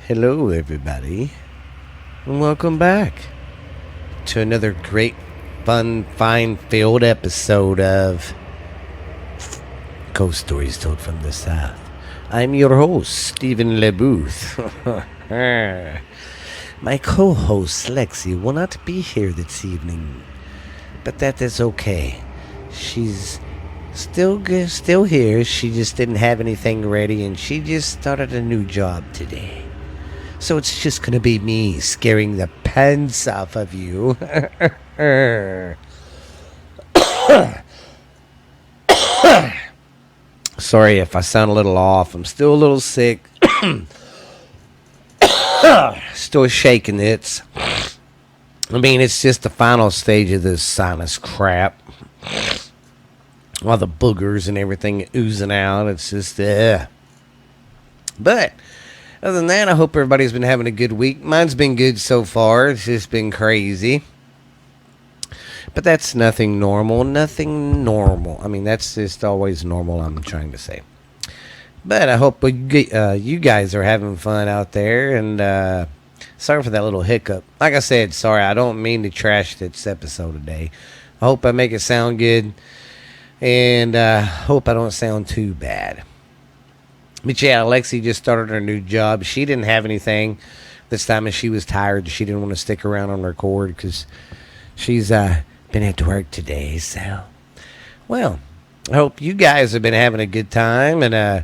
Hello, everybody, and welcome back to another great, fun, fine-filled episode of Ghost Stories Told from the South. I'm your host, Stephen LeBooth. My co-host, Lexi, will not be here this evening, but that is okay. She's still here. She just didn't have anything ready, and she just started a new job today. So it's just gonna be me scaring the pants off of you. Sorry if I sound a little off. I'm still a little sick. Still shaking it. I mean, it's just the final stage of this sinus crap. All the boogers and everything oozing out. It's just, But other than that, I hope everybody's been having a good week. Mine's been good so far. It's just been crazy. But that's nothing normal. Nothing normal. I mean, that's just always normal, I'm trying to say. But I hope you guys are having fun out there. And sorry for that little hiccup. Like I said, sorry. I don't mean to trash this episode today. I hope I make it sound good. And hope I don't sound too bad. But yeah, Alexi just started her new job. She didn't have anything this time, and she was tired. She didn't want to stick around on record because she's been at work today. So, well, I hope you guys have been having a good time and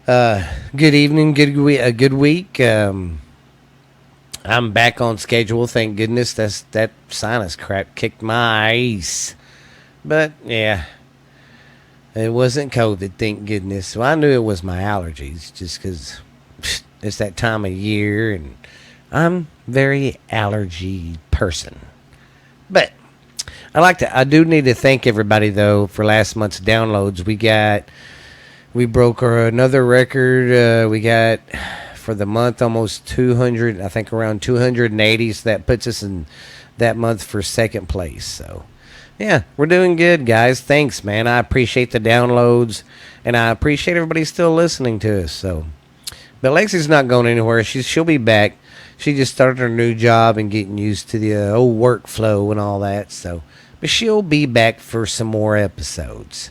good evening, a good week. I'm back on schedule. Thank goodness. That sinus crap kicked my ass. But yeah. It wasn't COVID, thank goodness. Well, I knew it was my allergies, just because it's that time of year, and I'm very allergy person. But I do need to thank everybody though for last month's downloads. We broke another record. We got for the month almost 200. I think around 280. So that puts us in that month for second place. So. Yeah, we're doing good, guys. Thanks, man. I appreciate the downloads, and I appreciate everybody still listening to us. So, but Lexi's not going anywhere. She'll be back. She just started her new job and getting used to the old workflow and all that. So, but she'll be back for some more episodes.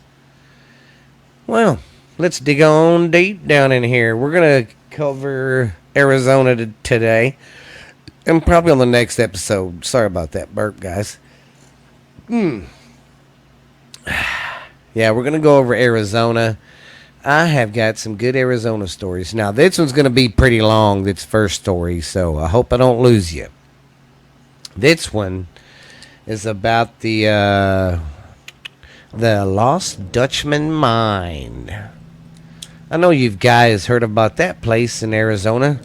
Well, let's dig on deep down in here. We're gonna cover Arizona today, and probably on the next episode. Sorry about that burp, guys. Yeah, we're going to go over Arizona. I have got some good Arizona stories. Now, this one's going to be pretty long, this first story, so I hope I don't lose you. This one is about the lost Dutchman Mine. I know you guys heard about that place in Arizona,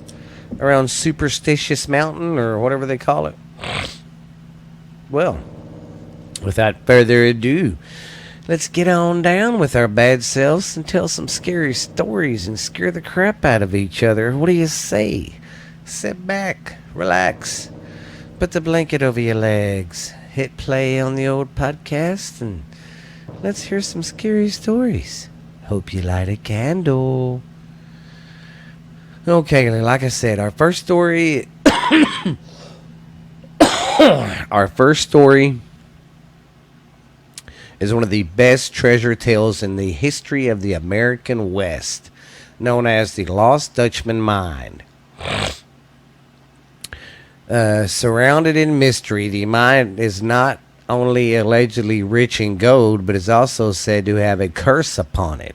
around Superstitious Mountain, or whatever they call it. Well, without further ado, let's get on down with our bad selves and tell some scary stories and scare the crap out of each other. What do you say? Sit back, relax, put the blanket over your legs, hit play on the old podcast, and let's hear some scary stories. Hope you light a candle. Okay, like I said, our first story... our first story is one of the best treasure tales in the history of the American West, known as the Lost Dutchman Mine. Surrounded in mystery, the mine is not only allegedly rich in gold, but is also said to have a curse upon it,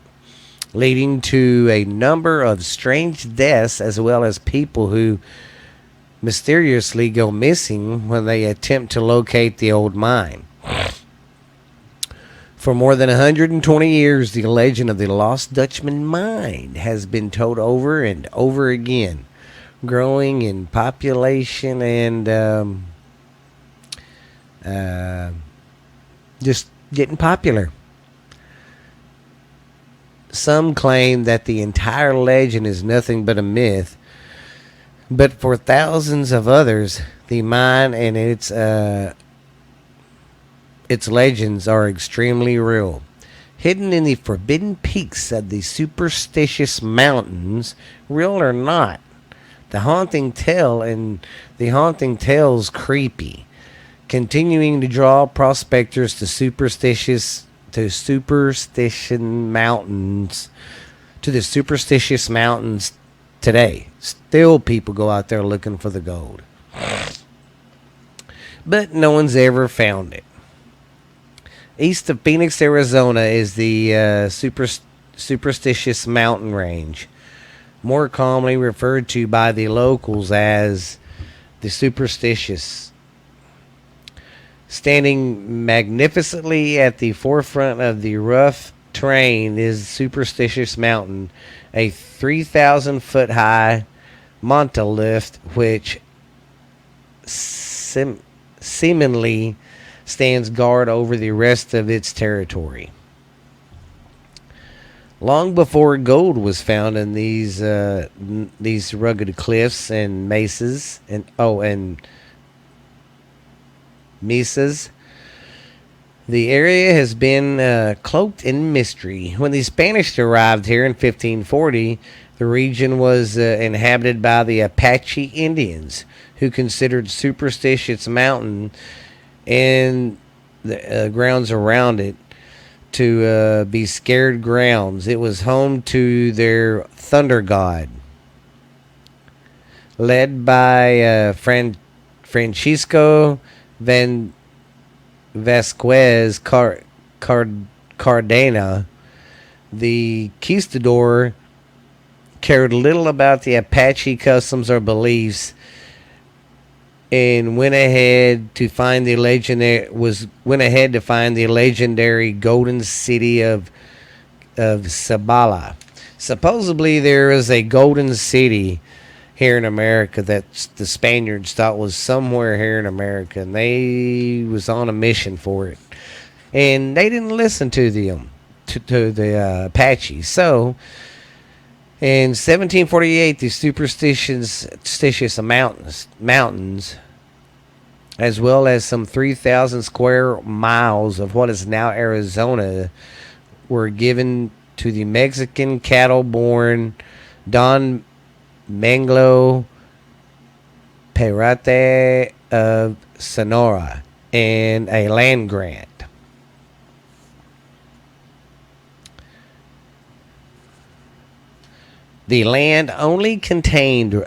leading to a number of strange deaths as well as people who mysteriously go missing when they attempt to locate the old mine. For more than 120 years, the legend of the Lost Dutchman Mine has been told over and over again, growing in population and just getting popular. Some claim that the entire legend is nothing but a myth, but for thousands of others, the mine and its legends are extremely real. Hidden in the forbidden peaks of the Superstitious Mountains, real or not, the haunting tale's creepy, continuing to draw prospectors to superstition mountains to the superstitious mountains today. Still, people go out there looking for the gold, but no one's ever found it. East of Phoenix, Arizona, is the superstitious mountain range, more commonly referred to by the locals as the superstitious. Standing magnificently at the forefront of the rough terrain is Superstitious Mountain, a 3,000 foot high monolith which seemingly stands guard over the rest of its territory. Long before gold was found in these rugged cliffs and mesas and mesas, the area has been cloaked in mystery. When the Spanish arrived here in 1540, the region was inhabited by the Apache Indians, who considered Superstitious Mountain and the grounds around it to be scared grounds. It was home to their thunder god, led by Francisco Vasquez Cardena. The conquistador cared little about the Apache customs or beliefs, and went ahead to find the legendary golden city of Sabala. Supposedly, there is a golden city here in America that the Spaniards thought was somewhere here in America, and they was on a mission for it, and they didn't listen to the Apaches. So in 1748, the superstitious mountains, as well as some 3,000 square miles of what is now Arizona, were given to the Mexican cattle-born Don Manglo Perate of Sonora and a land grant. The land only contained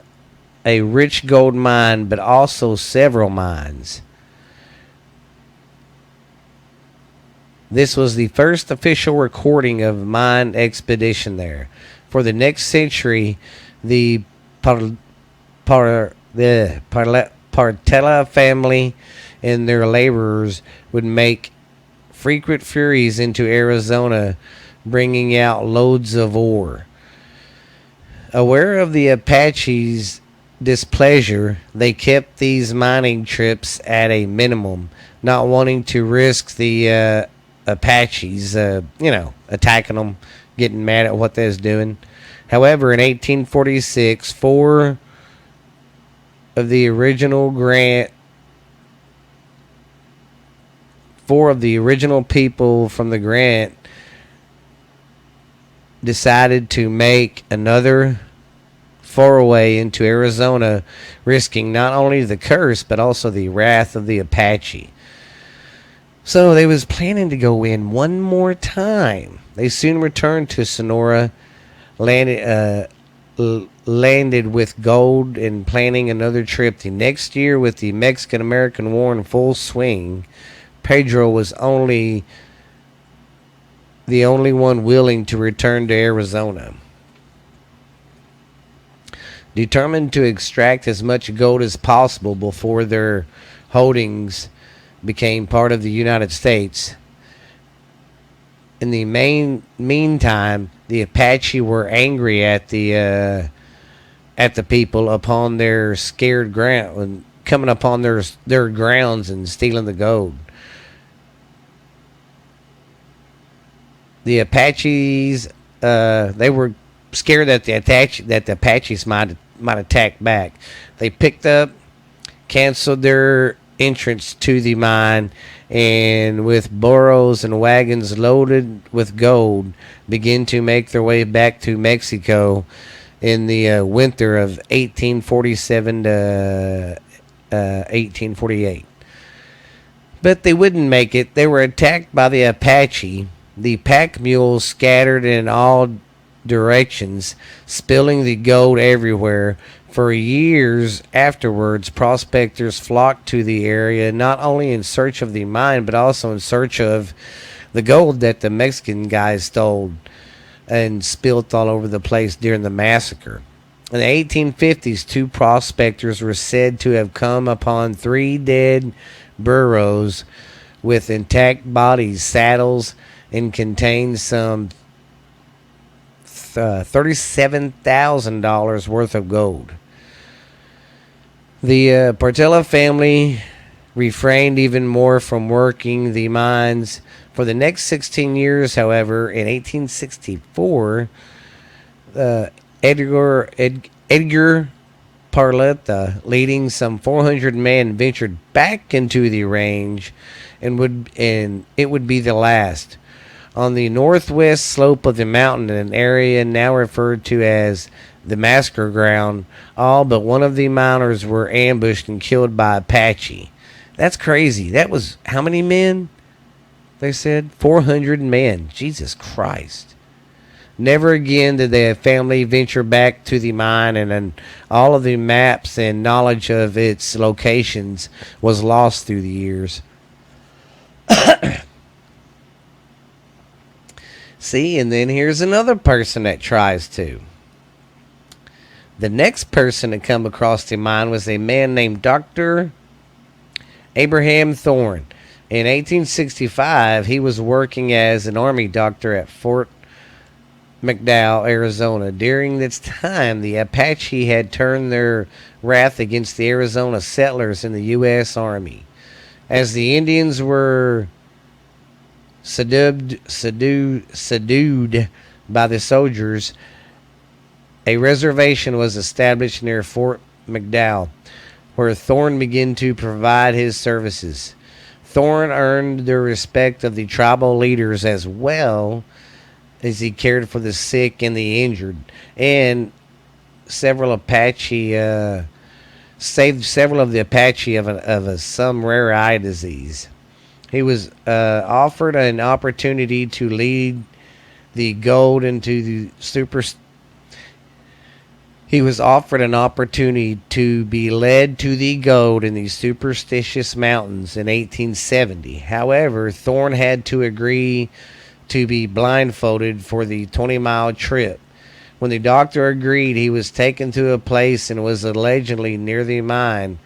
a rich gold mine, but also several mines. This was the first official recording of mine expedition there. For the next century, the Partella family and their laborers would make frequent ferries into Arizona, bringing out loads of ore. Aware of the Apaches' displeasure, they kept these mining trips at a minimum, not wanting to risk the Apaches, attacking them, getting mad at what they was doing. However, in 1846, four of the original people from the grant decided to make another foray into Arizona, risking not only the curse but also the wrath of the Apache. So they was planning to go in one more time. They soon returned to Sonora, landed with gold, and planning another trip the next year. With the Mexican-American War in full swing, Pedro was the only one willing to return to Arizona. Determined to extract as much gold as possible before their holdings became part of the United States. In the meantime, the Apache were angry at the people upon their scared ground and coming upon their grounds and stealing the gold. The Apaches, they were scared that the Apaches might attack back. They picked up, canceled their entrance to the mine, and with burros and wagons loaded with gold, begin to make their way back to Mexico in the winter of 1847 to 1848. But they wouldn't make it. They were attacked by the Apache. The pack mules scattered in all directions, spilling the gold everywhere. For years afterwards, prospectors flocked to the area not only in search of the mine, but also in search of the gold that the Mexican guys stole and spilt all over the place during the massacre. In the 1850s, two prospectors were said to have come upon three dead burros with intact bodies, saddles, and contained some $37,000 worth of gold. The Portela family refrained even more from working the mines for the next 16 years. However, in 1864, Edgar Parletta, leading some 400 men, ventured back into the range, and it would be the last. On the northwest slope of the mountain, an area now referred to as the Massacre Ground, all but one of the miners were ambushed and killed by Apache. That's crazy. That was how many men? They said 400 men. Jesus Christ. Never again did the family venture back to the mine, and all of the maps and knowledge of its locations was lost through the years. See, and then here's another person that tries to. The next person to come across the mine was a man named Dr. Abraham Thorne. In 1865, he was working as an army doctor at Fort McDowell, Arizona. During this time, the Apache had turned their wrath against the Arizona settlers in the U.S. Army. As the Indians were subdued by the soldiers, a reservation was established near Fort McDowell, where Thorne began to provide his services. Thorne earned the respect of the tribal leaders as well as he cared for the sick and the injured, and several Apache saved several of the Apache of some rare eye disease. He was offered an opportunity to lead the gold into the He was offered an opportunity to be led to the gold in the Superstitious Mountains in 1870. However, Thorne had to agree to be blindfolded for the 20-mile trip. When the doctor agreed, he was taken to a place and was allegedly near the mine,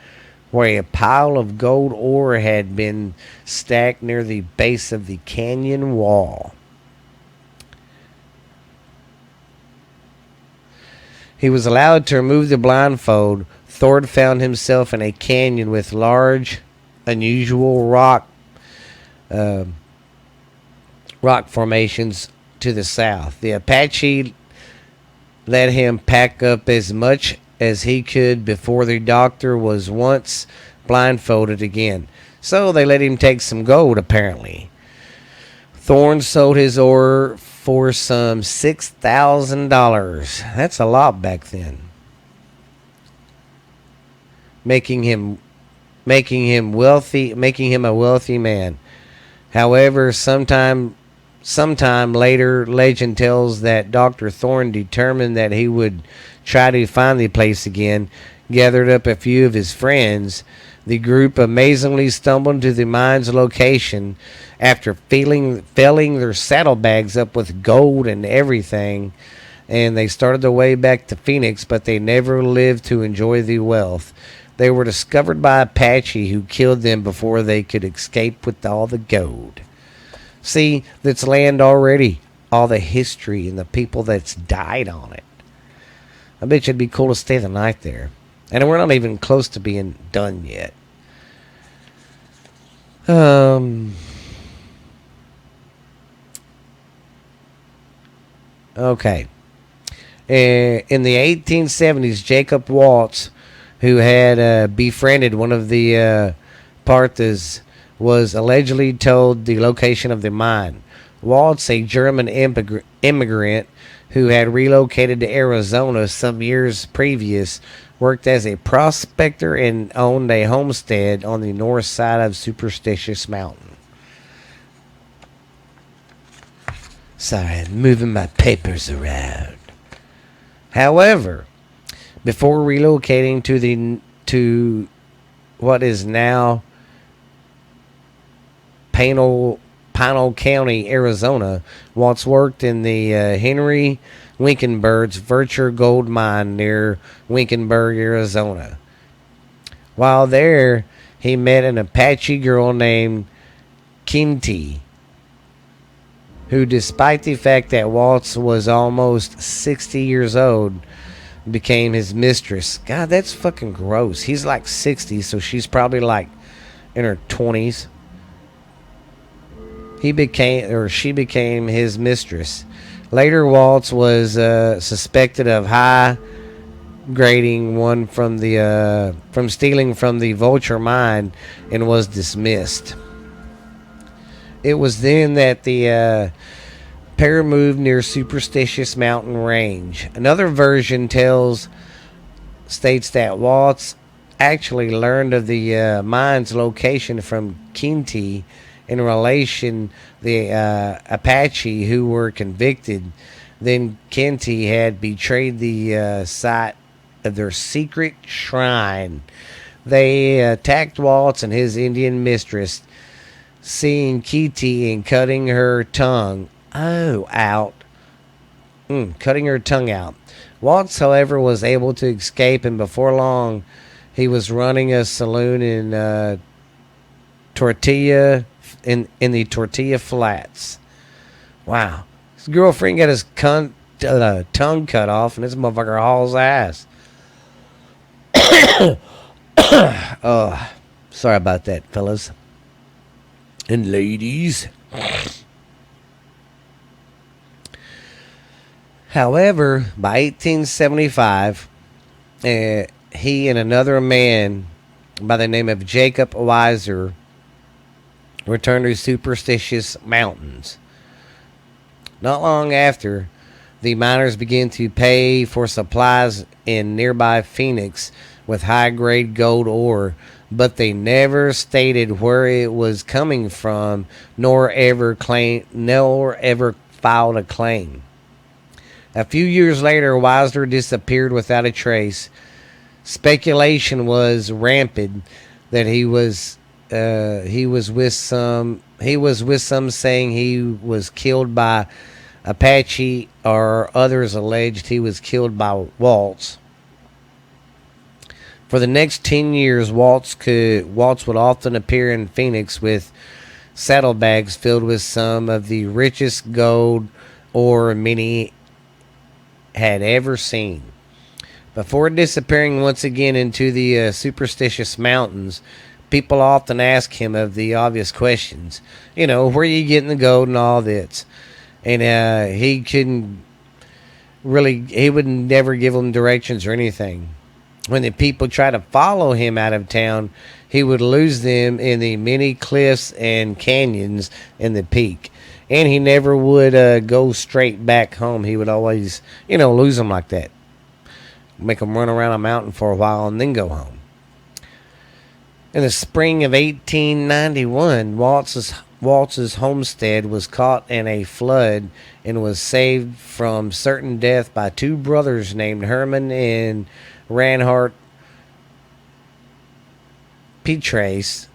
where a pile of gold ore had been stacked near the base of the canyon wall. He was allowed to remove the blindfold. Thorne found himself in a canyon with large, unusual rock formations to the south. The Apache let him pack up as much as he could before the doctor was once blindfolded again. So they let him take some gold, apparently. Thorne sold his ore for some $6,000. That's a lot back then. Making him wealthy, making him a wealthy man. However, sometime later, legend tells that Dr. Thorne determined that he would try to find the place again, gathered up a few of his friends. The group amazingly stumbled to the mine's location after filling their saddlebags up with gold and everything, and they started their way back to Phoenix, but they never lived to enjoy the wealth. They were discovered by Apache, who killed them before they could escape with all the gold. See, that's land already, all the history and the people that's died on it. I bet you it'd be cool to stay the night there. And we're not even close to being done yet. Okay. In the 1870s, Jacob Waltz, who had befriended one of the Parthas, was allegedly told the location of the mine. Waltz, a German immigrant, who had relocated to Arizona some years previous, worked as a prospector and owned a homestead on the north side of Superstitious Mountain. Sorry, I'm moving my papers around. However, before relocating to what is now Pinal County, Arizona, Watts worked in the Henry Winkenberg's Virtue Gold Mine near Winkenberg, Arizona. While there, he met an Apache girl named Kinty, who, despite the fact that Watts was almost 60 years old, became his mistress. God, that's fucking gross. He's like 60, so she's probably like in her 20s. She became his mistress. Later, Waltz was suspected of high grading one from stealing from the Vulture Mine and was dismissed. It was then that the pair moved near Superstitious Mountain Range. Another version states that Waltz actually learned of the mine's location from Kinty in relation the Apache who were convicted. Then Kinty had betrayed the site of their secret shrine. They attacked Waltz and his Indian mistress, seeing Kinty and cutting her tongue out. Cutting her tongue out. Waltz, however, was able to escape, and before long, he was running a saloon in the Tortilla Flats. Wow. His girlfriend got his tongue cut off, and this motherfucker hauls ass. Oh, sorry about that, fellas and ladies. However, by 1875, he and another man by the name of Jacob Weiser returned to Superstitious Mountains. Not long after, the miners began to pay for supplies in nearby Phoenix with high-grade gold ore, but they never stated where it was coming from, nor ever filed a claim. A few years later, Weiser disappeared without a trace. Speculation was rampant that he was with some saying he was killed by Apache, or others alleged he was killed by Waltz. For the next 10 years, Waltz would often appear in Phoenix with saddlebags filled with some of the richest gold ore many had ever seen. Before disappearing once again into the Superstitious Mountains, people often ask him of the obvious questions. You know, where are you getting the gold and all this? And he would never give them directions or anything. When the people try to follow him out of town, he would lose them in the many cliffs and canyons in the peak. And he never would go straight back home. He would always, lose them like that. Make them run around a mountain for a while and then go home. In the spring of 1891, Waltz's homestead was caught in a flood and was saved from certain death by two brothers named Herman and Reinhard Petrace.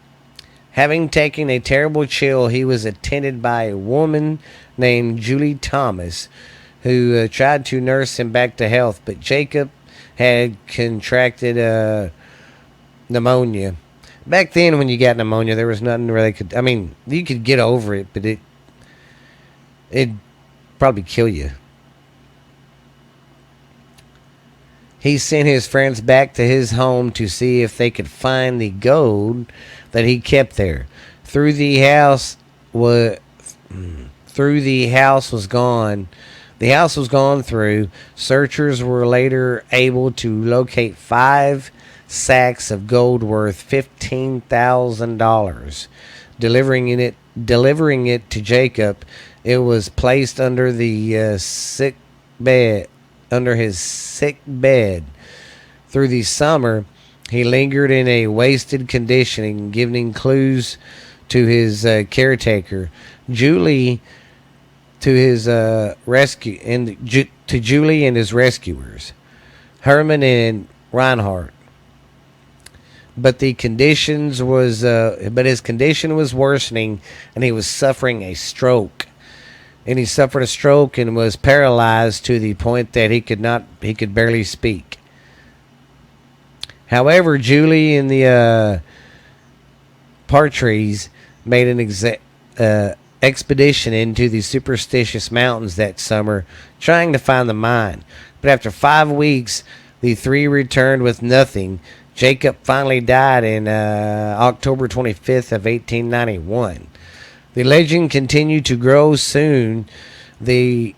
Having taken a terrible chill, he was attended by a woman named Julie Thomas, who tried to nurse him back to health, but Jacob had contracted pneumonia. Back then, when you got pneumonia, there was nothing really you could get over it, but it'd probably kill you. He sent his friends back to his home to see if they could find the gold that he kept there. Through the house was gone. The house was gone through. Searchers were later able to locate 5 sacks of gold worth $15,000. Delivering it to Jacob, it was placed under the bed, under his sick bed. Through the summer, he lingered in a wasted condition, giving clues to his caretaker, Julie, to his rescue, and to Julie and his rescuers, Herman and Reinhardt. But his condition was worsening, and he was suffering a stroke. And he suffered a stroke and was paralyzed to the point that he could barely speak. However, Julie and the Partries made an expedition into the Superstitious Mountains that summer, trying to find the mine. But after 5 weeks, the three returned with nothing. Jacob finally died in October 25th of 1891. The legend continued to grow. Soon the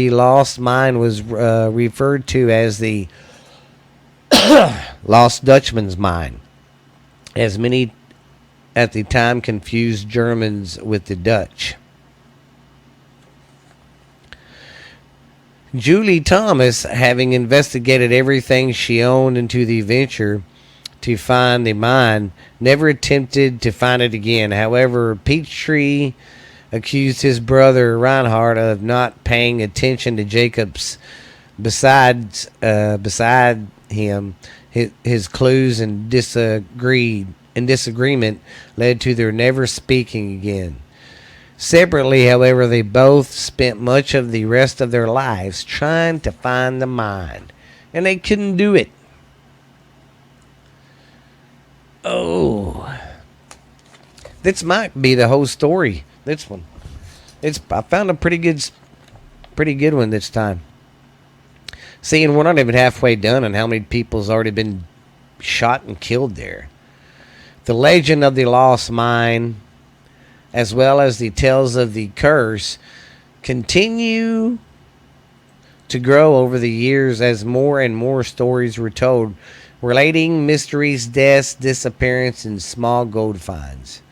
lost mine was referred to as the Lost Dutchman's Mine, as many at the time confused Germans with the Dutch. Julie Thomas, having investigated everything she owned into the venture to find the mine, never attempted to find it again. However, Peachtree accused his brother Reinhardt of not paying attention to Jacob's beside him. His clues and disagreement led to their never speaking again. Separately, however, they both spent much of the rest of their lives trying to find the mine, and they couldn't do it. Oh, this might be the whole story. This one, I found a pretty good one this time. Seeing we're not even halfway done on how many people's already been shot and killed there. The legend of the Lost Mine, as well as the tales of the curse, continue to grow over the years as more and more stories were told, relating mysteries, deaths, disappearance, and small gold finds.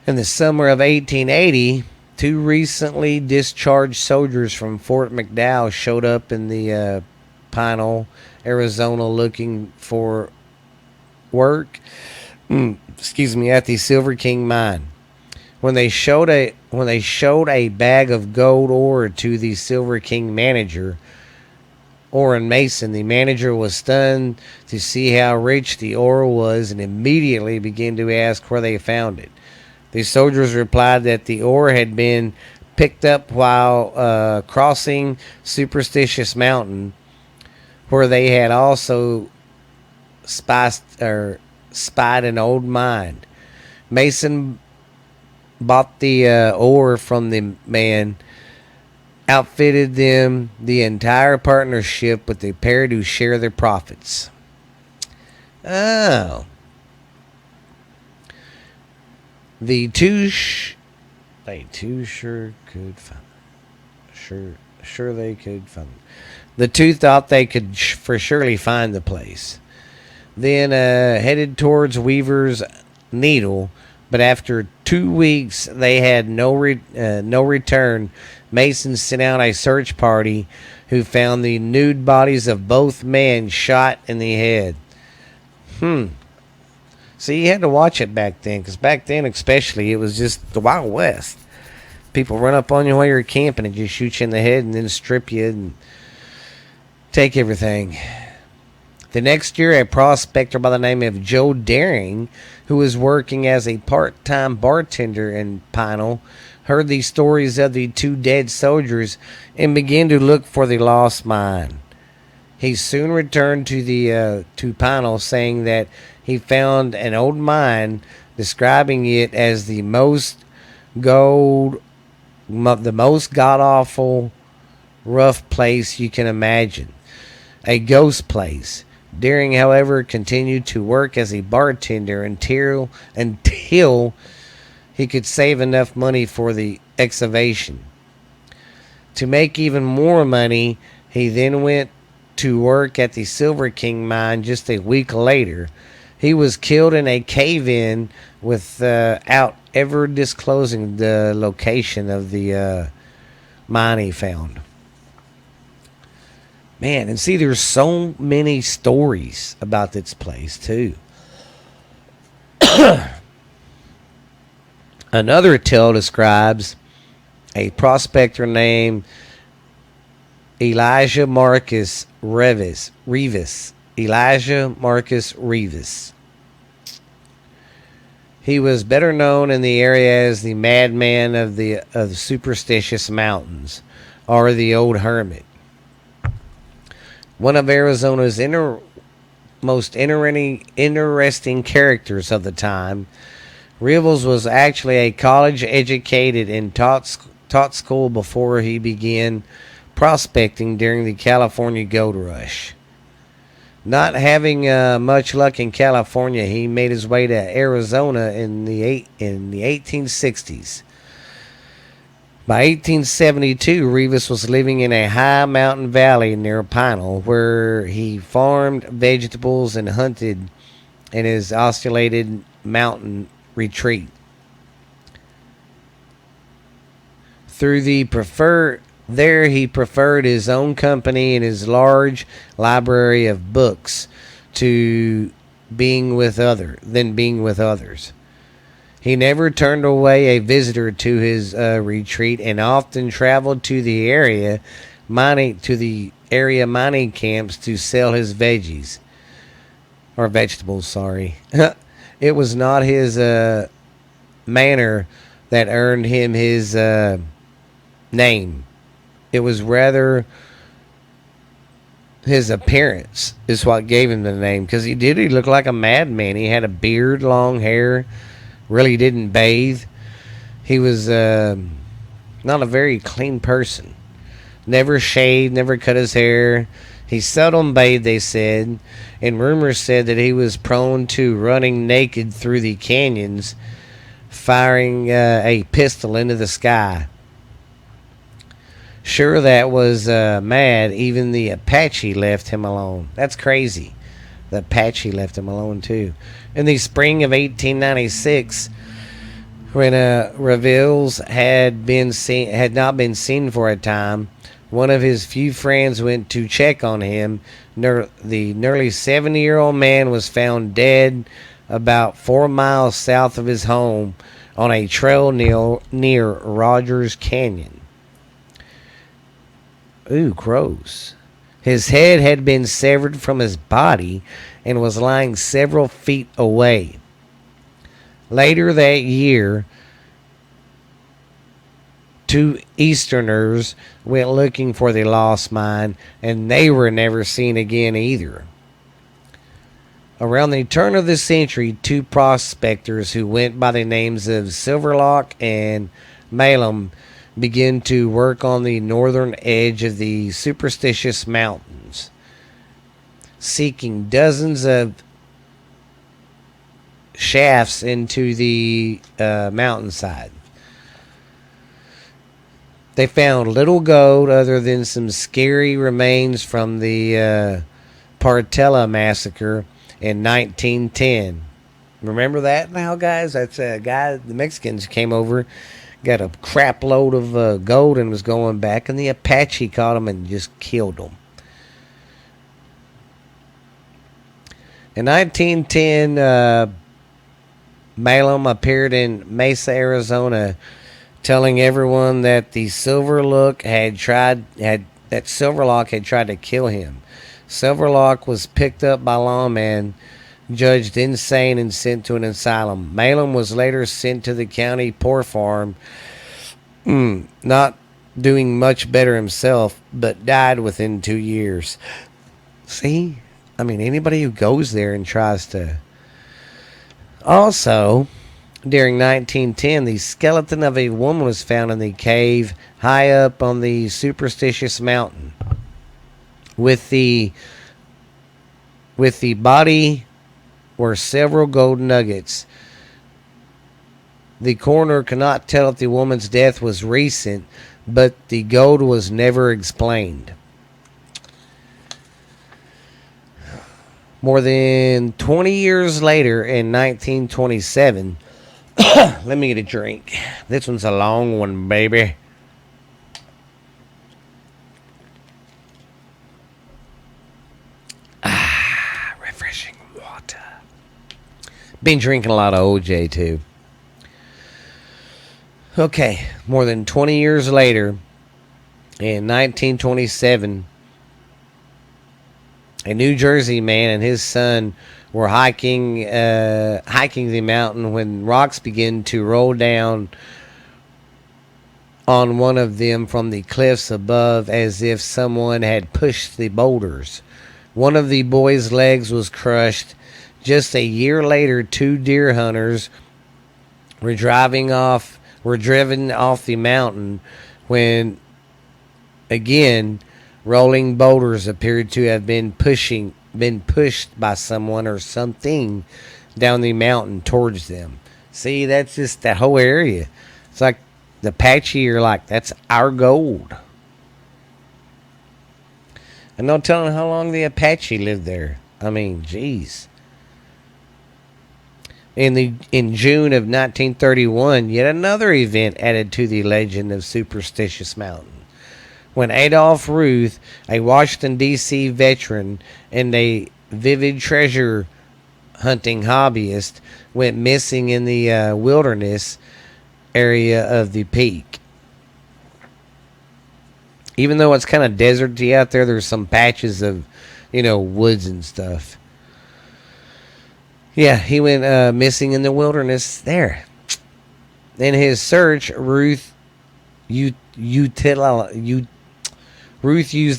In the summer of 1880, two recently discharged soldiers from Fort McDowell showed up in the Pinole, Arizona, looking for work. At the Silver King Mine. When they showed a bag of gold ore to the Silver King manager, Orrin Mason, the manager was stunned to see how rich the ore was and immediately began to ask where they found it. The soldiers replied that the ore had been picked up while crossing Superstitious Mountain, where they had also spied an old mine. Mason bought the ore from the man, outfitted them the entire partnership with a pair to share their profits. Oh. The two sure could find. Sure they could find. The two thought they could for surely find the place. Then headed towards Weaver's Needle, but after 2 weeks they had no return. Mason sent out a search party, who found the nude bodies of both men shot in the head. See, you had to watch it back then, because back then especially, it was just the Wild West. People run up on you while you're camping and just shoot you in the head and then strip you and take everything. The next year, a prospector by the name of Joe Daring, who was working as a part-time bartender in Pinole, heard the stories of the two dead soldiers and began to look for the lost mine. He soon returned to Pinole, saying that he found an old mine, describing it as the most god-awful, rough place you can imagine. A ghost place. Deering, however, continued to work as a bartender until he could save enough money for the excavation. To make even more money, he then went to work at the Silver King mine just a week later. He was killed in a cave-in without ever disclosing the location of the mine he found. Man, and see, there's so many stories about this place, too. Another tale describes a prospector named Elijah Marcus Rivas. Elijah Marcus Rivas. He was better known in the area as the madman of the superstitious mountains, or the old hermit. One of Arizona's most interesting characters of the time, Rivas was actually a college educated and taught school before he began prospecting during the California gold rush. Not having much luck in California, he made his way to Arizona in the 1860s. By 1872, Rivas was living in a high mountain valley near Pinal, where he farmed vegetables and hunted in his isolated mountain retreat. He preferred his own company and his large library of books to being with others. He never turned away a visitor to his retreat, and often traveled to the area mining camps to sell his vegetables. Sorry, it was not his manner that earned him his name. It was rather his appearance is what gave him the name, because he looked like a madman. He had a beard, long hair, really didn't bathe. He was not a very clean person. Never shaved, never cut his hair. He seldom bathed, they said, and rumors said that he was prone to running naked through the canyons, firing a pistol into the sky. Sure, that was mad. Even the Apache left him alone. That's crazy. The Apache left him alone too. In the spring of 1896, when Rivas had not been seen for a time, one of his few friends went to check on him. The nearly 70-year-old man was found dead about 4 miles south of his home on a trail near Rogers Canyon. Ooh, gross. His head had been severed from his body and was lying several feet away. Later that year, 2 Easterners went looking for the lost mine, and they were never seen again either. Around the turn of the century, 2 prospectors who went by the names of Silverlock and Malum began to work on the northern edge of the superstitious mountains, seeking dozens of shafts into the mountainside. They found little gold other than some scary remains from the Partella massacre in 1910. Remember that now, guys? That's a guy, the Mexicans came over, got a crap load of gold and was going back, and the Apache caught him and just killed him. In 1910, Malum appeared in Mesa, Arizona, telling everyone that Silverlock had tried to kill him. Silverlock was picked up by lawmen, judged insane, and sent to an asylum. Malum was later sent to the county poor farm, not doing much better himself, but died within 2 years. See? I mean, anybody who goes there and tries to... Also, during 1910, the skeleton of a woman was found in the cave high up on the superstitious mountain. With the body were several gold nuggets. The coroner could not tell if the woman's death was recent, but the gold was never explained. More than 20 years later, in 1927, let me get a drink. This one's a long one, baby. Been drinking a lot of OJ too. Okay, more than 20 years later, in 1927, a New Jersey man and his son were hiking the mountain when rocks began to roll down on one of them from the cliffs above as if someone had pushed the boulders. One of the boys' legs was crushed. Just a year later, two deer hunters were driven off the mountain when again rolling boulders appeared to have been pushed by someone or something down the mountain towards them. See, that's just that whole area. It's like the Apache are like, that's our gold. And no telling how long the Apache lived there. I mean, geez. In June of 1931, yet another event added to the legend of Superstitious Mountain. When Adolph Ruth, a Washington, D.C. veteran and a vivid treasure hunting hobbyist, went missing in the wilderness area of the peak. Even though it's kind of deserty out there, there's some patches of, woods and stuff. Yeah, he went missing in the wilderness there. In his search, Ruth used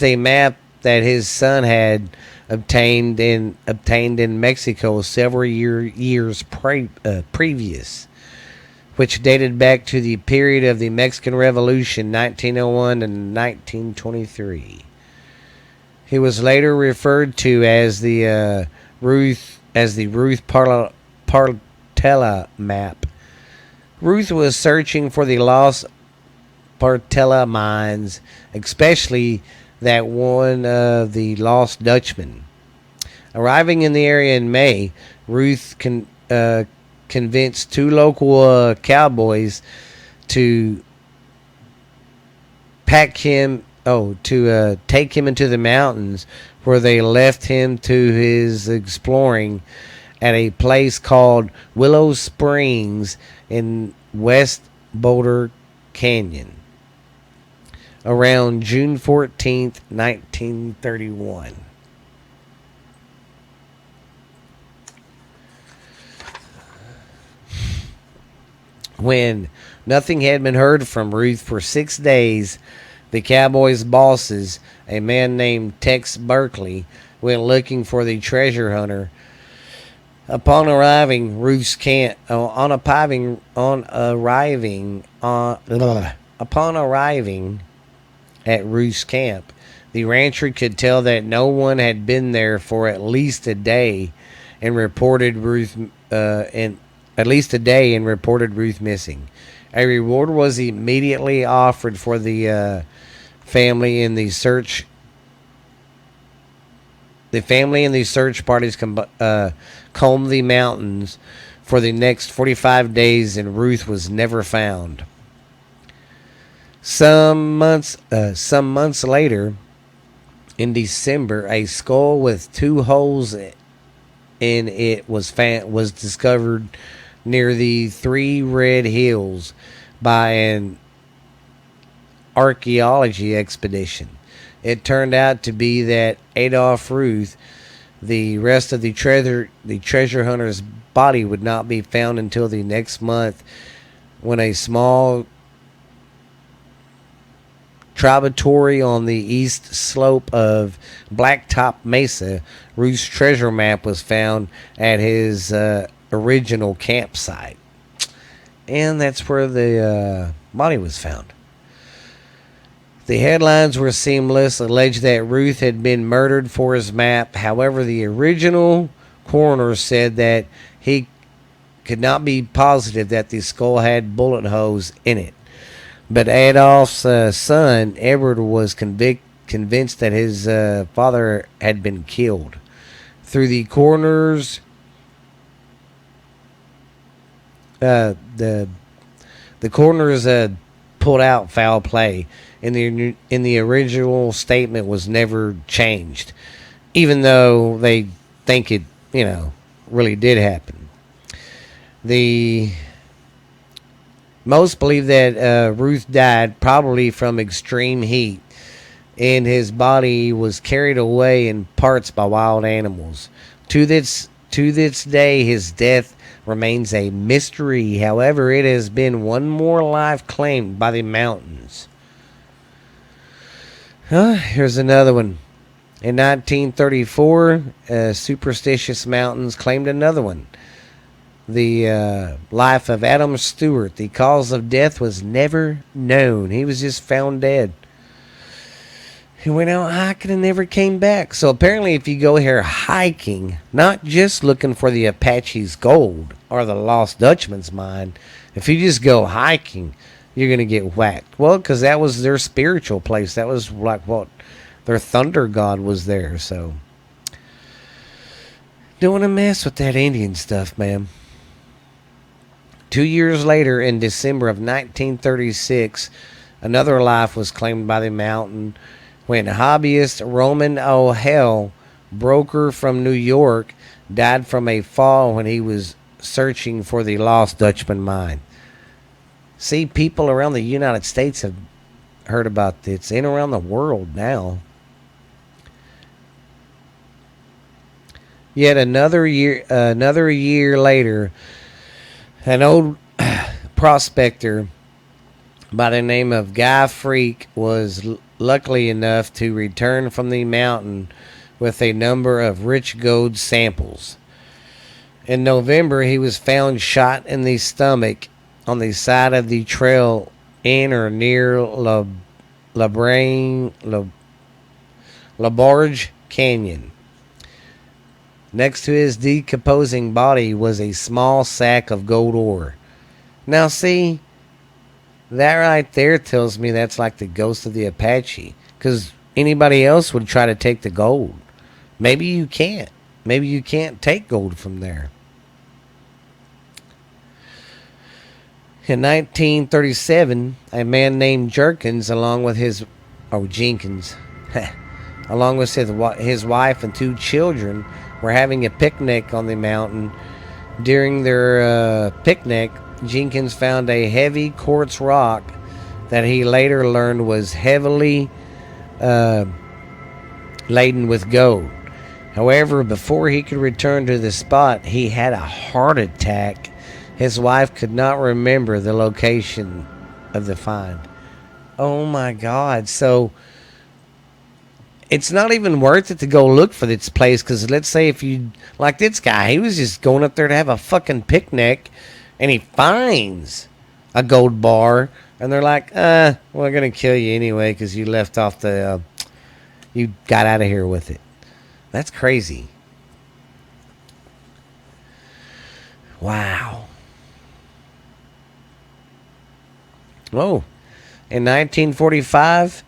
a map that his son had obtained in Mexico several years previous, which dated back to the period of the Mexican Revolution, 1901 and 1923. He was later referred to as the Ruth Partela map. Ruth was searching for the lost Partela mines, especially that one of the lost Dutchman. Arriving in the area in May, Ruth convinced two local cowboys to take him into the mountains, where they left him to his exploring at a place called Willow Springs in West Boulder Canyon around June 14th, 1931. When nothing had been heard from Ruth for 6 days, the Cowboys' bosses, a man named Tex Berkeley, went looking for the treasure hunter. Upon arriving at Ruth's camp, the rancher could tell that no one had been there for at least a day, and reported Ruth missing. A reward was immediately offered for the family in the search. The family and the search parties combed the mountains for the next 45 days, and Ruth was never found. Some months later, in December, a skull with 2 holes in it was discovered near the Three Red Hills by an archaeology expedition. It turned out to be that Adolph Ruth, the rest of the treasure hunter's body, would not be found until the next month, when a small tributary on the east slope of Blacktop Mesa, Ruth's treasure map was found at his original campsite. And that's where the body was found. The headlines were seamless, alleged that Ruth had been murdered for his map. However, the original coroner said that he could not be positive that the skull had bullet holes in it. But Adolph's son, Edward, was convinced that his father had been killed. Through the coroner's the coroner's pulled out foul play in the original statement was never changed, even though they think it really did happen. The most believe that Ruth died probably from extreme heat, and his body was carried away in parts by wild animals. To this day, his death remains a mystery. However, it has been one more life claimed by the mountains. Here's another one. In 1934, Superstitious Mountains claimed another one. The life of Adam Stewart. The cause of death was never known. He was just found dead. He went out hiking and never came back. So apparently, if you go here hiking, not just looking for the Apache's gold or the Lost Dutchman's mine, if you just go hiking, you're going to get whacked. Well, because that was their spiritual place. That was like what their thunder god was there. So don't want to mess with that Indian stuff, man. 2 years later, in December of 1936, another life was claimed by the mountain when hobbyist Roman O'Hell, broker from New York, died from a fall when he was searching for the Lost Dutchman Mine. See, people around the United States have heard about this, and around the world now. Yet another year later, an old prospector by the name of Guy Freak was lucky enough to return from the mountain with a number of rich gold samples. In November, he was found shot in the stomach on the side of the trail in or near La Barge Canyon. Next to his decomposing body was a small sack of gold ore. Now see, that right there tells me that's like the ghost of the Apache. Because anybody else would try to take the gold. Maybe you can't. Maybe you can't take gold from there. In 1937, a man named Jenkins, along with his wife and two children, were having a picnic on the mountain. During their picnic, Jenkins found a heavy quartz rock that he later learned was heavily laden with gold. However, before he could return to the spot, he had a heart attack. His wife could not remember the location of the find. Oh my God. So it's not even worth it to go look for this place, because let's say if you, like this guy, he was just going up there to have a fucking picnic, and he finds a gold bar, and they're like, we're going to kill you anyway because you left off you got out of here with it. That's crazy. Wow. Oh, in 1945,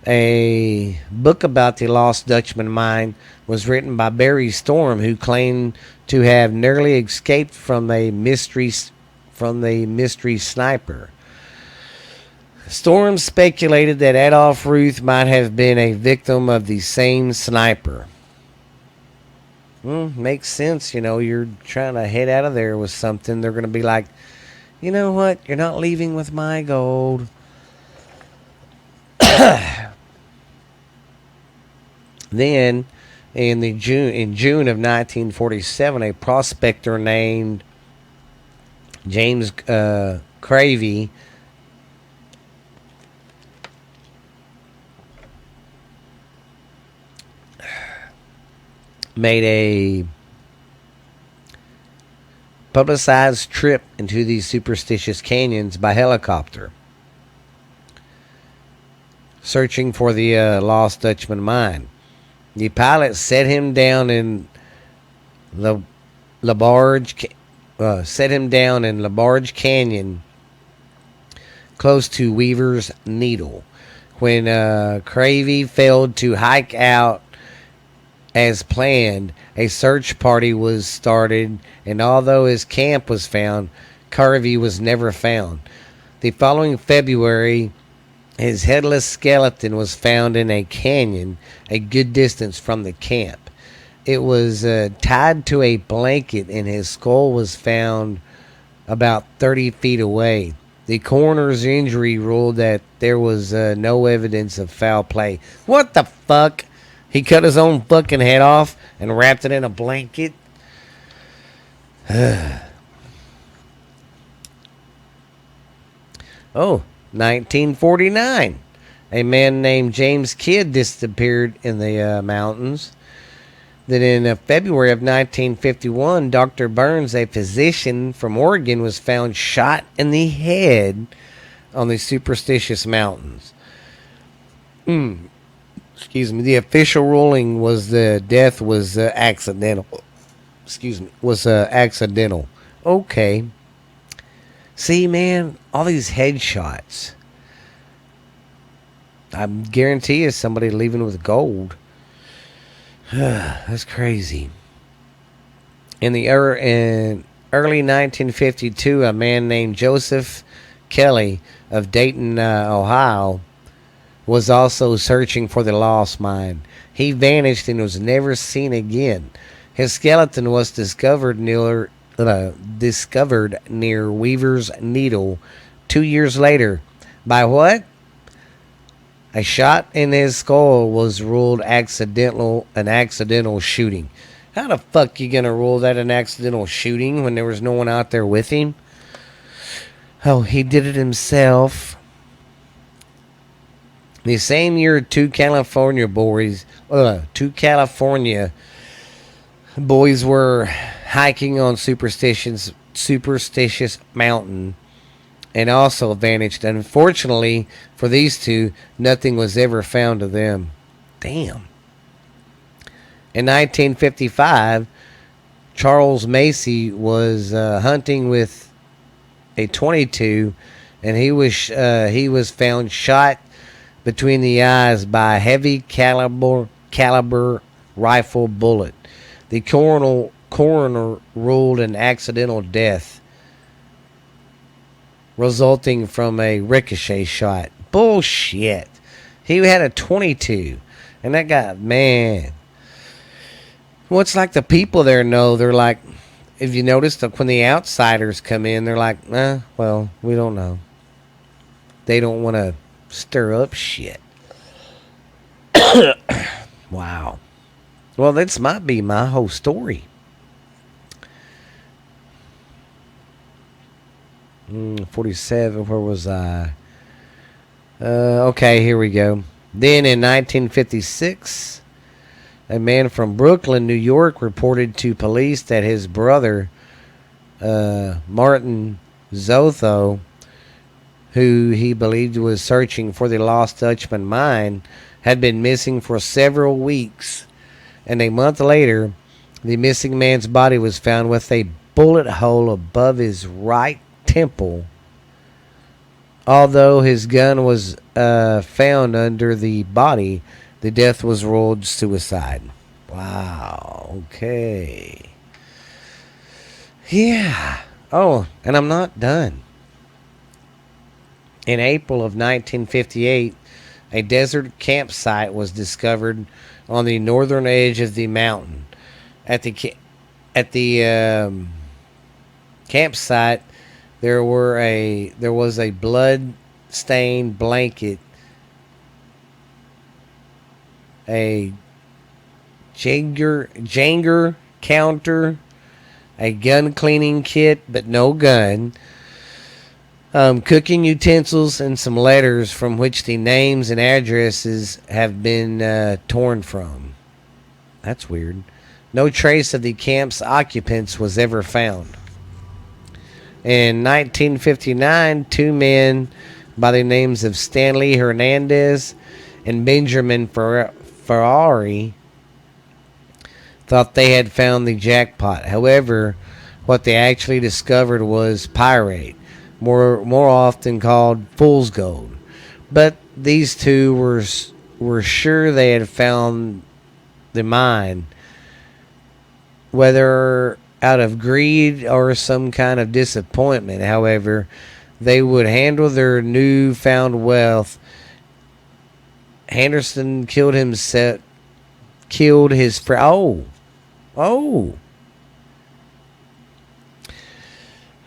a book about the Lost Dutchman Mine was written by Barry Storm, who claimed to have nearly escaped from the mystery sniper. Storm speculated that Adolph Ruth might have been a victim of the same sniper. Makes sense. You're trying to head out of there with something. They're going to be like, you know what? You're not leaving with my gold. Then, in June of 1947, a prospector named James Cravey made a publicized trip into these superstitious canyons by helicopter, searching for the Lost Dutchman Mine. The pilot set him down in La Barge Canyon, close to Weaver's Needle. When Cravey failed to hike out as planned, a search party was started, and although his camp was found, Cravey was never found. The following February, his headless skeleton was found in a canyon a good distance from the camp. It was tied to a blanket, and his skull was found about 30 feet away. The coroner's injury ruled that there was no evidence of foul play. What the fuck? He cut his own fucking head off and wrapped it in a blanket? Oh, 1949. A man named James Kidd disappeared in the mountains. Then in February of 1951, Dr. Burns, a physician from Oregon, was found shot in the head on the Superstitious Mountains. Excuse me. The official ruling was the death was accidental. Excuse me. Was accidental. Okay. See, man, all these headshots. I guarantee you somebody leaving with gold. That's crazy. In early 1952, a man named Joseph Kelly of Dayton, Ohio, was also searching for the lost mine. He vanished and was never seen again. His skeleton was discovered near Weaver's Needle 2 years later. By what? A shot in his skull was ruled an accidental shooting. How the fuck you gonna rule that an accidental shooting when there was no one out there with him? Oh, he did it himself. The same year, two California boys were hiking on Superstitious Mountain and also vanished. Unfortunately for these two, nothing was ever found of them. Damn. In 1955, Charles Macy was hunting with a .22, and he was found shot between the eyes by a heavy caliber rifle bullet. The coroner ruled an accidental death resulting from a ricochet shot. Bullshit. He had a .22, and that guy, man. Well, it's like the people there know. They're like, if you notice, that when the outsiders come in, they're like, well, we don't know. They don't want to stir up shit. Wow. Well, this might be my whole story. 47, where was I? Okay, here we go. Then in 1956, a man from Brooklyn, New York, reported to police that his brother, Martin Zotho, who he believed was searching for the lost Dutchman Mine, had been missing for several weeks. And a month later, the missing man's body was found with a bullet hole above his right temple. Although his gun was found under the body, the death was ruled suicide. Wow. Okay. Yeah. Oh, and I'm not done. In April of 1958, a desert campsite was discovered on the northern edge of the mountain. At the campsite, there was a blood-stained blanket, a Janger counter, a gun cleaning kit, but no gun, cooking utensils, and some letters from which the names and addresses have been torn from. That's weird. No trace of the camp's occupants was ever found. In 1959, two men by the names of Stanley Hernandez and Benjamin Ferrari thought they had found the jackpot. However, what they actually discovered was pyrite, more often called fool's gold. But these two were sure they had found the mine, whether out of greed or some kind of disappointment. However, they would handle their newfound wealth. Henderson killed his friend.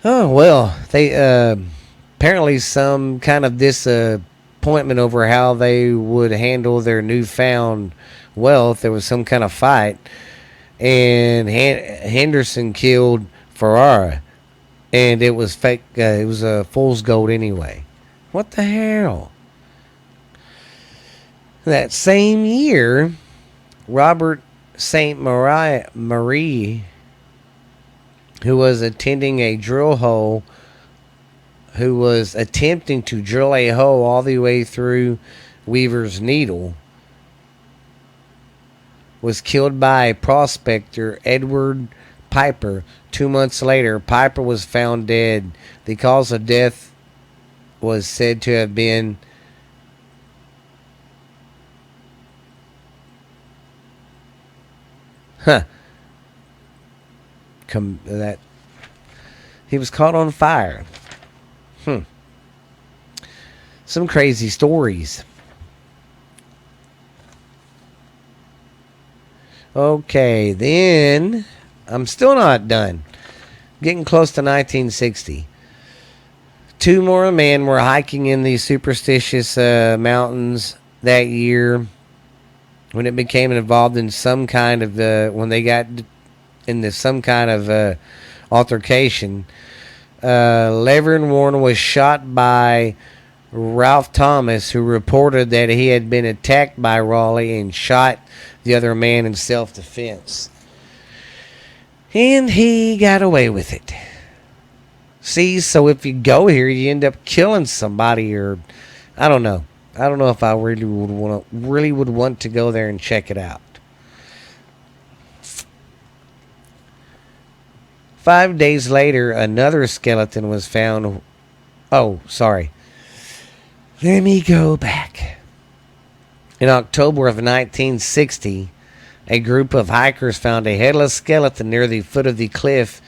Oh well, they apparently some kind of disappointment over how they would handle their newfound wealth. There was some kind of fight, and Henderson killed Ferrara, and it was fake. It was a fool's gold anyway. What the hell? That same year, Robert Saint Marie, who was attending a drill hole, who was attempting to drill a hole all the way through Weaver's Needle, was killed by a prospector, Edward Piper. 2 months later, Piper was found dead. The cause of death was said to have been that he was caught on fire. Some crazy stories. Okay, then I'm still not done. Getting close to 1960. Two more men were hiking in the superstitious mountains that year when it became involved in some kind of when they got into some kind of altercation. Levern Warren was shot by Ralph Thomas, who reported that he had been attacked by Raleigh and shot the other man in self-defense. And he got away with it. See, so if you go here, you end up killing somebody, or I don't know. I don't know if I really would want to go there and check it out. 5 days later, another skeleton was found. Oh, sorry. Let me go back. In October of 1960, a group of hikers found a headless skeleton near the foot of the cliff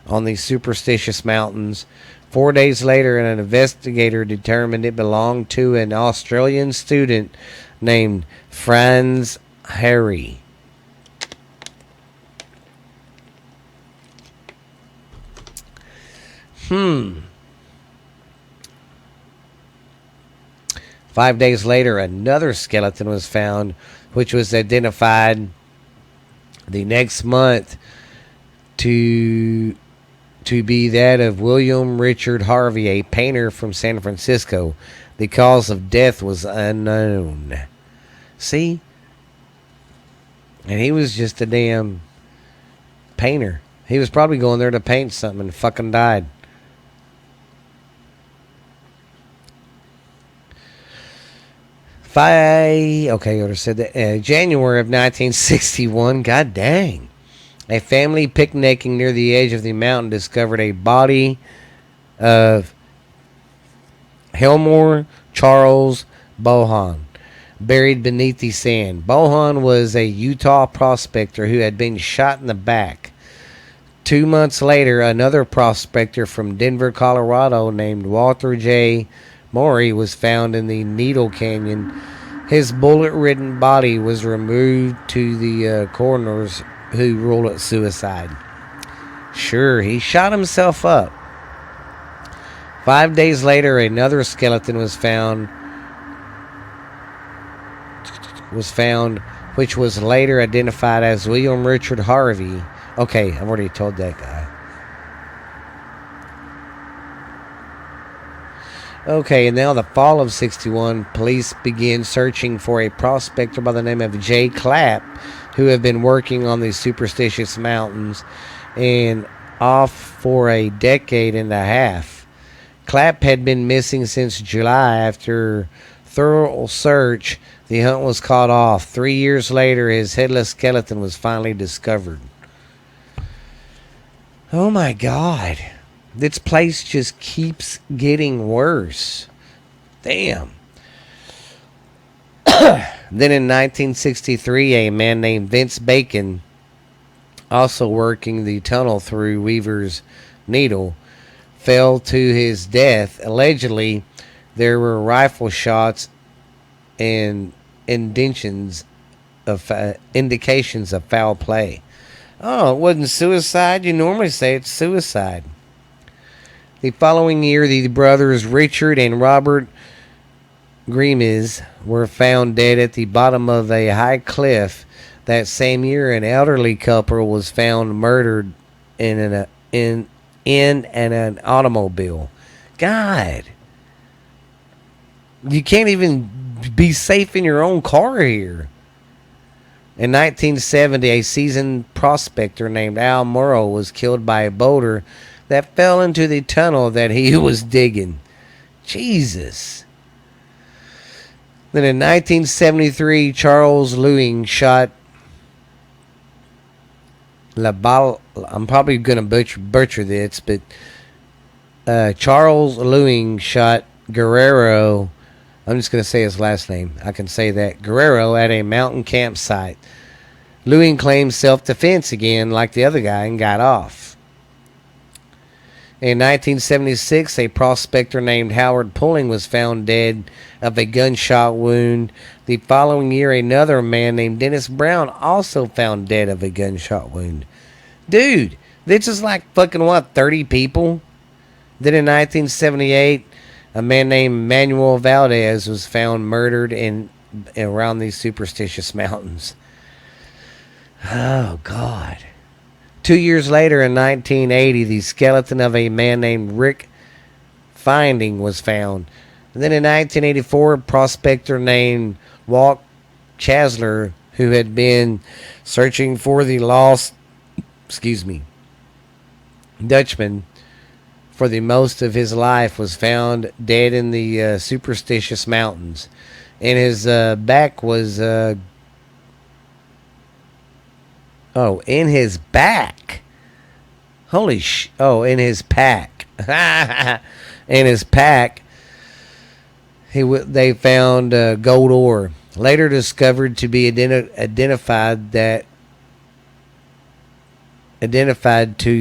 on the Superstitious Mountains. 4 days later, an investigator determined it belonged to an Australian student named Franz Harry. Hmm. 5 days later, another skeleton was found, which was identified the next month to be that of William Richard Harvey, a painter from San Francisco. The cause of death was unknown. See? And he was just a damn painter. He was probably going there to paint something and fucking died. Okay, I would have said that. January of 1961, god dang. A family picnicking near the edge of the mountain discovered a body of Helmore Charles Bohan buried beneath the sand. Bohan was a Utah prospector who had been shot in the back. 2 months later, another prospector from Denver, Colorado, named Walter J. Morey was found in the Needle Canyon. His bullet-ridden body was removed to the coroners, who ruled it suicide. Sure, he shot himself up. 5 days later, another skeleton was found, which was later identified as William Richard Harvey. Okay, I've already told that guy. Okay, and now the fall of 61, police began searching for a prospector by the name of J. Clapp, who had been working on the Superstitious Mountains and off for a decade and a half. Clapp had been missing since July. After thorough search, the hunt was called off. 3 years later, his headless skeleton was finally discovered. Oh my God. This place just keeps getting worse. Damn. Then in 1963, a man named Vince Bacon, also working the tunnel through Weaver's Needle, fell to his death. Allegedly, there were rifle shots and indications of foul play. Oh, it wasn't suicide? You normally say it's suicide. The following year, the brothers Richard and Robert Grimes were found dead at the bottom of a high cliff. That same year, an elderly couple was found murdered in an automobile. God, you can't even be safe in your own car here. In 1970, a seasoned prospector named Al Morrow was killed by a boulder that fell into the tunnel that he was digging. Jesus. Then in 1973, Charles Lewing shot I'm probably going to butcher this, but Charles Lewing shot Guerrero. I'm just going to say his last name. I can say that. Guerrero at a mountain campsite. Lewing claimed self-defense again like the other guy and got off. In 1976, a prospector named Howard Pulling was found dead of a gunshot wound. The following year, another man named Dennis Brown also found dead of a gunshot wound. Dude, this is like fucking what, 30 people? Then in 1978, a man named Manuel Valdez was found murdered in around these superstitious mountains. Oh, God. 2 years later, in 1980, the skeleton of a man named Rick Finding was found. And then in 1984, a prospector named Walt Chasler, who had been searching for the lost, Dutchman for the most of his life, was found dead in the superstitious mountains. And his back was... in his back. In his pack. In his pack, they found gold ore. Later discovered to be identified to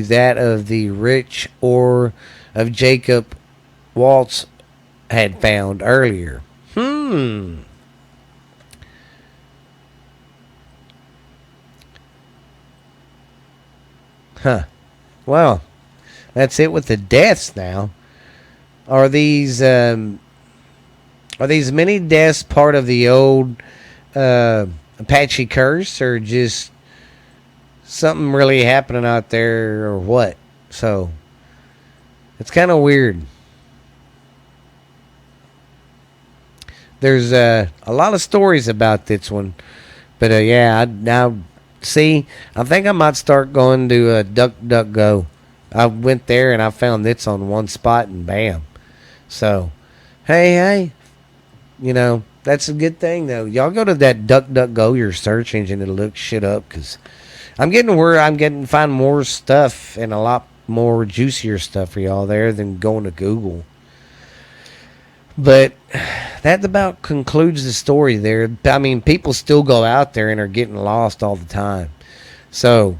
that of the rich ore of Jacob Waltz had found earlier. Well, that's it with the deaths now. Are these many deaths part of the old Apache curse, or just something really happening out there, or what? So it's kind of weird. There's a lot of stories about this one, but see, I think I might start going to DuckDuckGo. I went there and I found this on one spot and bam. So, hey, that's a good thing though. Y'all go to that DuckDuckGo, your search engine, and look shit up, because I'm getting find more stuff and a lot more juicier stuff for y'all there than going to Google. But that about concludes the story there. I mean, people still go out there and are getting lost all the time. So,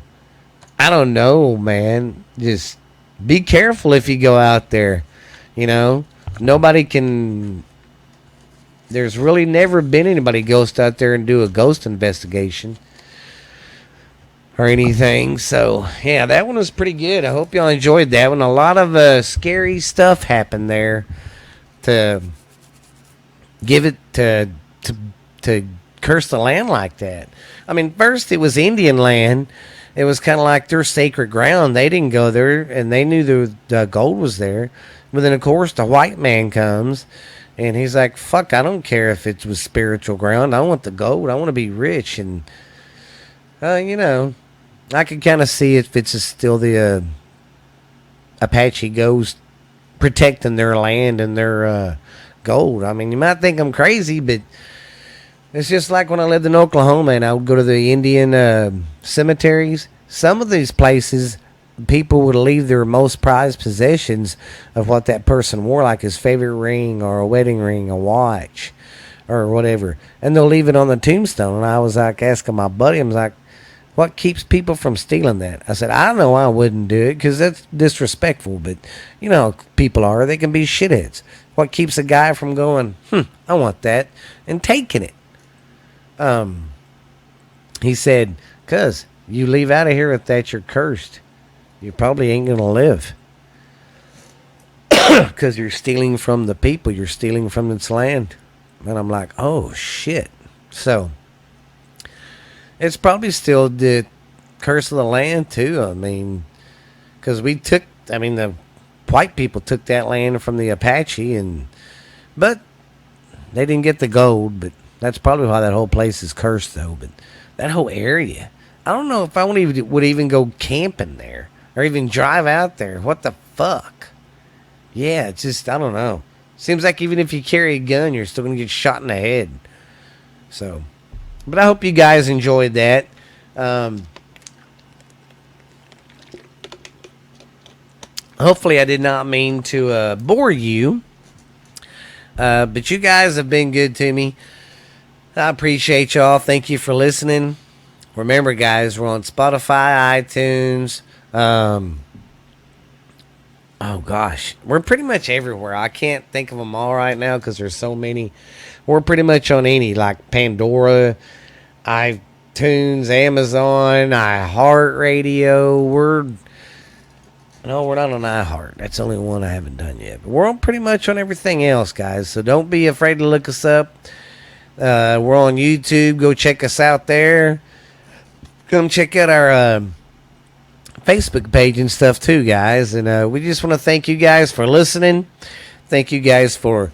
I don't know, man. Just be careful if you go out there. Nobody can... There's really never been anybody ghost out there and do a ghost investigation or anything. So, yeah, that one was pretty good. I hope y'all enjoyed that one. A lot of scary stuff happened there to give it to curse the land like that. I mean, first it was Indian land. It was kind of like their sacred ground. They didn't go there, and they knew the gold was there. But then, of course, the white man comes, and he's like, fuck, I don't care if it was spiritual ground. I want the gold. I want to be rich. And, I can kind of see if it's still the Apache ghost protecting their land and their gold. I mean, you might think I'm crazy, but it's just like when I lived in Oklahoma and I would go to the Indian cemeteries. Some of these places, people would leave their most prized possessions of what that person wore, like his favorite ring or a wedding ring, a watch, or whatever, and they'll leave it on the tombstone. And I was like asking my buddy, I was like, what keeps people from stealing that? I said, I know I wouldn't do it because that's disrespectful, but people are. They can be shitheads. What keeps a guy from going, I want that, and taking it? He said, cuz you leave out of here with that, you're cursed. You probably ain't gonna live. because you're stealing from the people, you're stealing from its land. And I'm like, oh shit. So it's probably still the curse of the land too. I mean, because the white people took that land from the Apache, but they didn't get the gold. But that's probably why that whole place is cursed, though. But that whole area, I don't know if I would even go camping there or even drive out there. What the fuck? Yeah, it's just, I don't know. Seems like even if you carry a gun, you're still gonna get shot in the head. So, but I hope you guys enjoyed that. Hopefully, I did not mean to bore you. But you guys have been good to me. I appreciate y'all. Thank you for listening. Remember, guys, we're on Spotify, iTunes. Oh, gosh. We're pretty much everywhere. I can't think of them all right now because there's so many. We're pretty much on any, like Pandora, iTunes, Amazon, iHeartRadio. No, we're not on iHeart. That's the only one I haven't done yet. But we're on pretty much on everything else, guys. So don't be afraid to look us up. We're on YouTube. Go check us out there. Come check out our Facebook page and stuff too, guys. And we just want to thank you guys for listening. Thank you guys for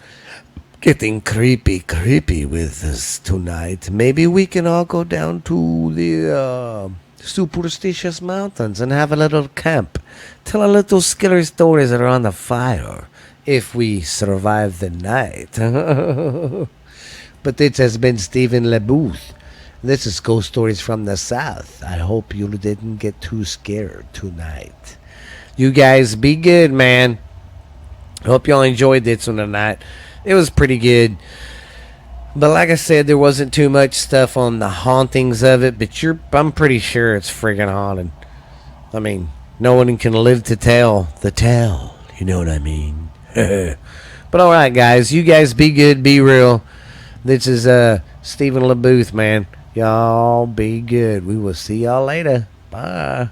getting creepy with us tonight. Maybe we can all go down to the superstitious mountains and have a little camp. Tell a little scary stories around the fire if we survive the night. But this has been Stephen LeBooth. This is Ghost Stories from the South. I hope you didn't get too scared tonight. You guys be good, man. Hope y'all enjoyed this one tonight. It was pretty good. But like I said, there wasn't too much stuff on the hauntings of it, but I'm pretty sure it's friggin' haunted. I mean, no one can live to tell the tale. You know what I mean? But alright, guys. You guys be good, be real. This is Stephen LeBooth, man. Y'all be good. We will see y'all later. Bye.